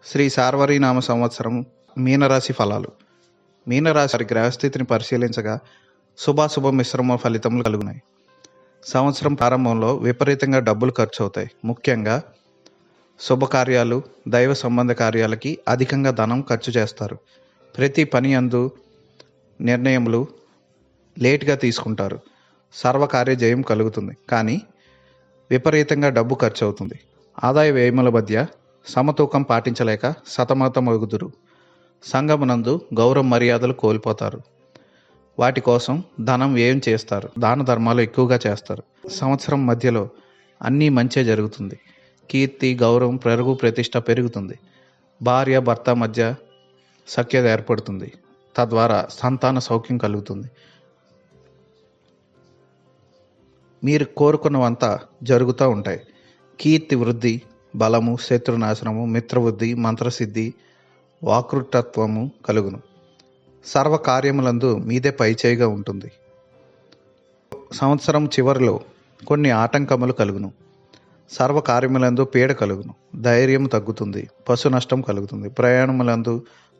శ్రీ సార్వరీనామ సంవత్సరం మీనరాశి ఫలాలు. మీనరాశి వారి గ్రహస్థితిని పరిశీలించగా శుభాశుభ మిశ్రమ ఫలితములు కలుగునాయి. సంవత్సరం ప్రారంభంలో విపరీతంగా డబ్బులు ఖర్చు అవుతాయి. ముఖ్యంగా శుభకార్యాలు, దైవ సంబంధ కార్యాలకి అధికంగా ధనం ఖర్చు చేస్తారు. ప్రతి పని అందు నిర్ణయములు లేట్గా తీసుకుంటారు. సర్వకార్య జయం కలుగుతుంది, కానీ విపరీతంగా డబ్బు ఖర్చు అవుతుంది. ఆదాయ వ్యయముల మధ్య సమతూకం పాటించలేక సతమతమగుదురు. సంఘమునందు గౌరవ మర్యాదలు కోల్పోతారు. వాటి కోసం ధనం వ్యయం చేస్తారు. దాన ధర్మాలు ఎక్కువగా చేస్తారు. సంవత్సరం మధ్యలో అన్నీ మంచే జరుగుతుంది. కీర్తి, గౌరవం, పెరుగు ప్రతిష్ట పెరుగుతుంది. భార్య భర్త మధ్య సఖ్యత ఏర్పడుతుంది. తద్వారా సంతాన సౌఖ్యం కలుగుతుంది. మీరు కోరుకున్నవంతా జరుగుతూ ఉంటాయి. కీర్తి వృద్ధి, బలము, శత్రునాశనము, మిత్రవృద్ధి, మంత్రసిద్ధి, వాకృతత్వము కలుగును. సర్వకార్యములందు మీదే పైచేయిగా ఉంటుంది. సంవత్సరం చివరిలో కొన్ని ఆటంకములు కలుగును. సర్వకార్యములందు పీడ కలుగును. ధైర్యం తగ్గుతుంది. పశు నష్టం కలుగుతుంది. ప్రయాణములందు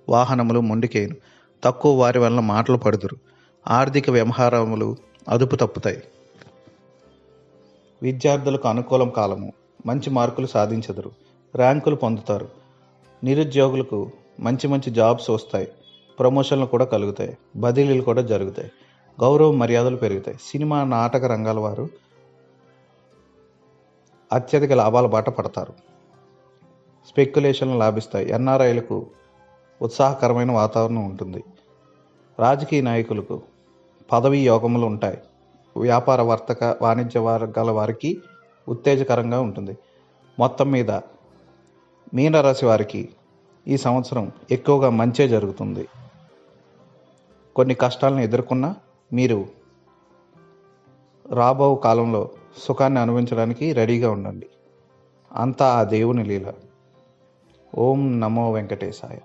వాహనములు మొండికేయును. తక్కువ వారి వలన మాటలు పడుదురు. ఆర్థిక వ్యవహారములు అదుపు తప్పుతాయి. విద్యార్థులకు అనుకూలం కాలము. మంచి మార్కులు సాధించెదరు. ర్యాంకులు పొందుతారు. నిరుద్యోగులకు మంచి మంచి జాబ్స్ వస్తాయి. ప్రమోషన్లు కూడా కలుగుతాయి. బదిలీలు కూడా జరుగుతాయి. గౌరవ మర్యాదలు పెరుగుతాయి. సినిమా, నాటక రంగాల వారు అత్యధిక లాభాల బాట పడతారు. స్పెక్యులేషన్లు లాభిస్తాయి. ఎన్ఆర్ఐలకు ఉత్సాహకరమైన వాతావరణం ఉంటుంది. రాజకీయ నాయకులకు పదవీ యోగములు ఉంటాయి. వ్యాపార, వర్తక, వాణిజ్య వర్గాల వారికి ఉత్తేజకరంగా ఉంటుంది. మొత్తం మీద మీనరాశి వారికి ఈ సంవత్సరం ఎక్కువగా మంచే జరుగుతుంది. కొన్ని కష్టాలను ఎదుర్కొన్నా మీరు రాబో కాలంలో సుఖాన్ని అనుభవించడానికి రెడీగా ఉండండి. అంతా ఆ దేవుని లీల. ఓం నమో వెంకటేశాయ.